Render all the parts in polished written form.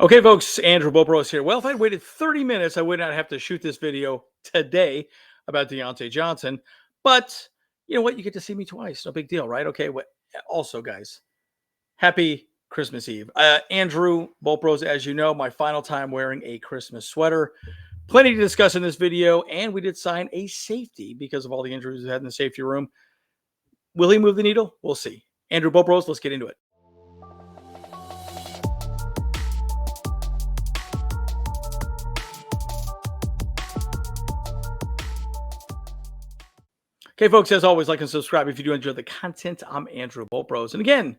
Okay, folks, Andrew Bobros here. Well, if I'd waited 30 minutes, I would not have to shoot this video today about Deontay Johnson. But you know what? You get to see me twice. No big deal, right? Okay. Also, guys, happy Christmas Eve. Andrew Bobros, as you know, my final time wearing a Christmas sweater. Plenty to discuss in this video. And we did sign a safety because of all the injuries we had in the safety room. Will he move the needle? We'll see. Andrew Bobros, let's get into it. Okay, folks, as always, like and subscribe if you do enjoy the content. I'm Andrew Bobros. And again,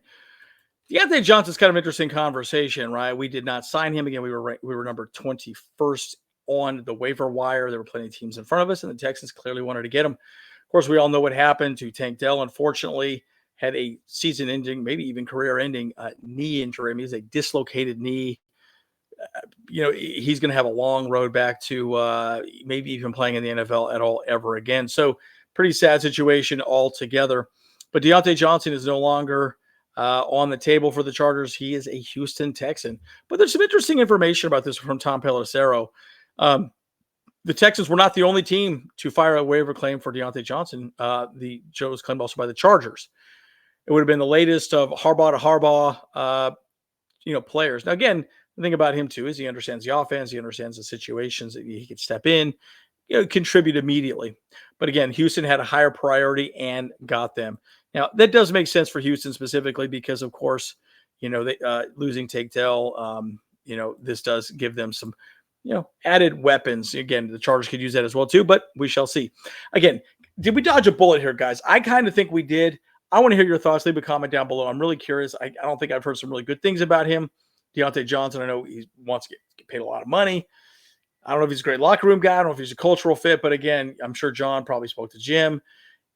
Deontay Johnson's kind of interesting conversation, right? We did not sign him. Again, we were number 21st on the waiver wire. There were plenty of teams in front of us, and the Texans clearly wanted to get him. Of course, we all know what happened to Tank Dell. Unfortunately, had a season-ending, maybe even career-ending knee injury. I mean, he's a dislocated knee. He's going to have a long road back to maybe even playing in the NFL at all ever again. So pretty sad situation altogether. But Deontay Johnson is no longer on the table for the Chargers. He is a Houston Texan. But there's some interesting information about this from Tom Pelissero. The Texans were not the only team to file a waiver claim for Deontay Johnson. The Joe was claimed also by the Chargers. It would have been the latest of Harbaugh to Harbaugh, players. Now, again, the thing about him, too, is he understands the offense. He understands the situations that he could step in, contribute immediately. But again, Houston had a higher priority and got them. Now, that does make sense for Houston specifically because, of course, they losing Tank Dell, this does give them some, added weapons. Again, the Chargers could use that as well, too, but we shall see. Again, did we dodge a bullet here, guys? I kind of think we did. I want to hear your thoughts. Leave a comment down below. I'm really curious. I don't think I've heard some really good things about him. Deontay Johnson, I know he wants to get paid a lot of money. I don't know if he's a great locker room guy. I don't know if he's a cultural fit. But again, I'm sure John probably spoke to Jim.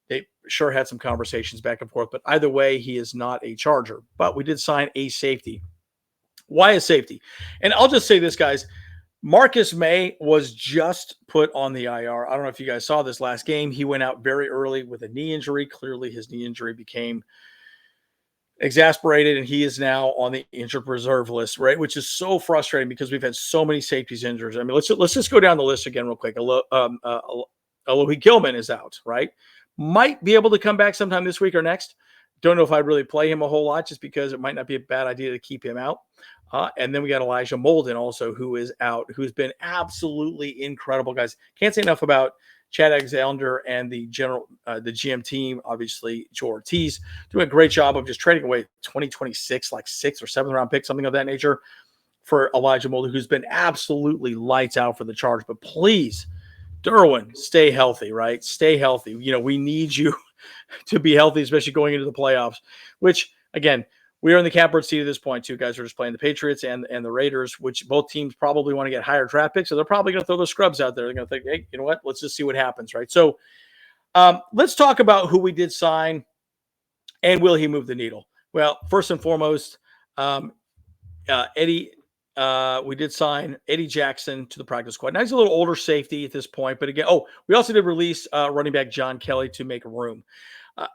They sure had some conversations back and forth. But either way, he is not a Charger. But we did sign a safety. Why a safety? And I'll just say this, guys. Marcus Maye was just put on the IR. I don't know if you guys saw this last game. He went out very early with a knee injury. Clearly, his knee injury became exasperated, and he is now on the injured reserve list, right? Which is so frustrating because we've had so many safeties injured. I mean, let's just go down the list again real quick. Alohi Gilman is out, right? Might be able to come back sometime this week or next. Don't know if I'd really play him a whole lot just because it might not be a bad idea to keep him out. And then we got Elijah Molden also, who is out, who's been absolutely incredible, guys. Can't say enough about Chad Alexander and the GM team, obviously Joe Ortiz, doing a great job of just trading away 2026, like 6th or 7th round pick, something of that nature, for Elijah Molden, who's been absolutely lights out for the Chargers. But please, Derwin, stay healthy, right? Stay healthy. We need you to be healthy, especially going into the playoffs, which, again, we are in the catbird seat at this point, too, guys. We're just playing the Patriots and the Raiders, which both teams probably want to get higher draft picks. So they're probably going to throw the scrubs out there. They're going to think, hey, you know what? Let's just see what happens, right? So let's talk about who we did sign and will he move the needle? Well, first and foremost, Eddie, we did sign Eddie Jackson to the practice squad. Now, he's a little older safety at this point. But again, we also did release running back John Kelly to make room.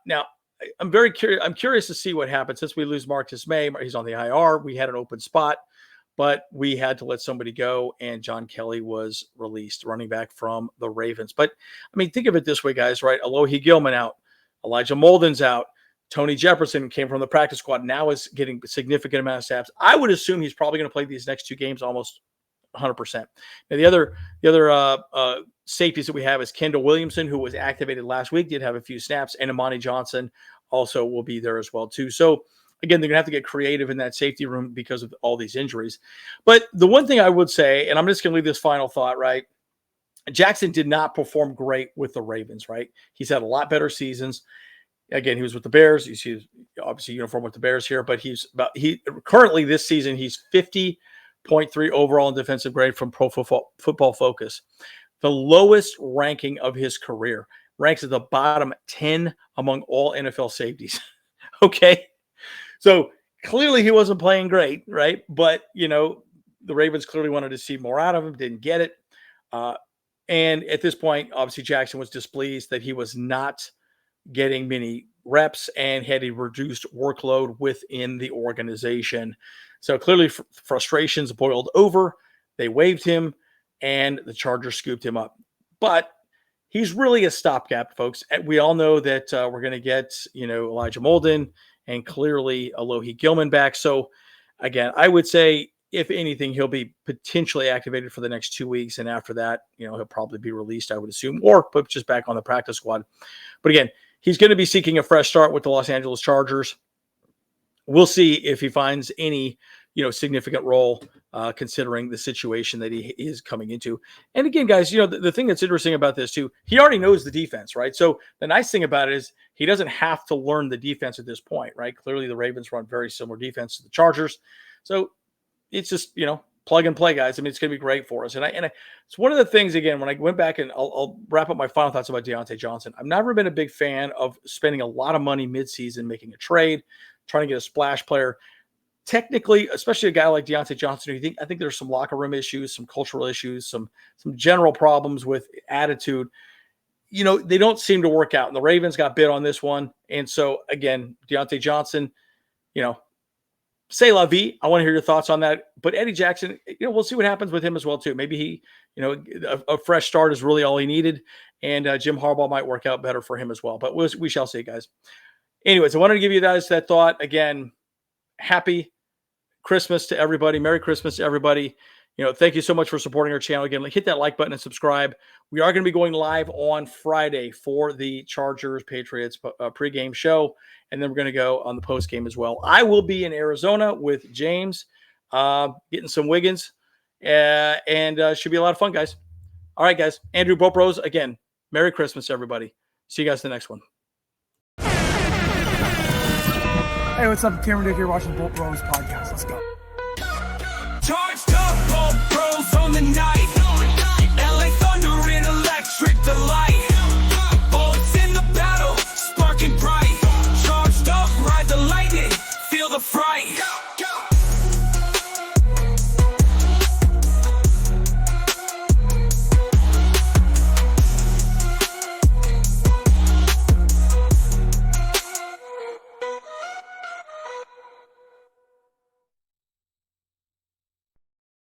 Now, I'm very curious. I'm curious to see what happens since we lose Marcus Maye. He's on the IR. We had an open spot, but we had to let somebody go, and John Kelly was released, running back from the Ravens. But I mean, think of it this way, guys. Right? Alohi Gilman out, Elijah Molden's out, Tony Jefferson came from the practice squad. Now is getting a significant amount of snaps. I would assume he's probably going to play these next two games almost 100%. Now, the other safeties that we have is Kendall Williamson, who was activated last week, did have a few snaps, and Amani Johnson also will be there as well, too. So, again, they're going to have to get creative in that safety room because of all these injuries. But the one thing I would say, and I'm just going to leave this final thought, right? Jackson did not perform great with the Ravens, right? He's had a lot better seasons. Again, he was with the Bears. You see, obviously, uniform with the Bears here, but currently this season, he's 50.3 overall in defensive grade from Pro Football Focus. The lowest ranking of his career. Ranks at the bottom 10 among all NFL safeties. Okay. So clearly he wasn't playing great, right? But, the Ravens clearly wanted to see more out of him, didn't get it. And at this point, obviously Jackson was displeased that he was not getting many reps and had a reduced workload within the organization. So clearly frustrations boiled over. They waived him, and the Chargers scooped him up. But he's really a stopgap, folks. We all know that we're going to get, Elijah Molden and clearly Alohi Gilman back. So again, I would say, if anything, he'll be potentially activated for the next 2 weeks. And after that, he'll probably be released, I would assume, or put just back on the practice squad. But again, he's going to be seeking a fresh start with the Los Angeles Chargers. We'll see if he finds any, significant role considering the situation that he is coming into. And again, guys, the thing that's interesting about this too, he already knows the defense, right? So the nice thing about it is he doesn't have to learn the defense at this point, right? Clearly the Ravens run very similar defense to the Chargers. So it's just, plug and play, guys. I mean, it's going to be great for us. And it's one of the things, again, when I went back and I'll wrap up my final thoughts about Deontay Johnson. I've never been a big fan of spending a lot of money midseason, making a trade, trying to get a splash player. Technically, especially a guy like Deontay Johnson, I think there's some locker room issues, some cultural issues, some general problems with attitude. They don't seem to work out. And the Ravens got bid on this one. And so, again, Deontay Johnson, say la vie. I want to hear your thoughts on that. But Eddie Jackson, we'll see what happens with him as well, too. Maybe he, a fresh start is really all he needed. And Jim Harbaugh might work out better for him as well. But we shall see, guys. Anyways, I wanted to give you guys that thought. Again, happy Christmas to everybody. Merry Christmas to everybody. Thank you so much for supporting our channel. Again, hit that like button and subscribe. We are going to be going live on Friday for the Chargers Patriots pregame show. And then we're going to go on the postgame as well. I will be in Arizona with James, getting some Wiggins, and should be a lot of fun, guys. All right, guys. Andrew Bopros, again, Merry Christmas, everybody. See you guys in the next one. Hey, what's up? Cameron Dick here watching Bolt Bros podcast. Let's go. Charge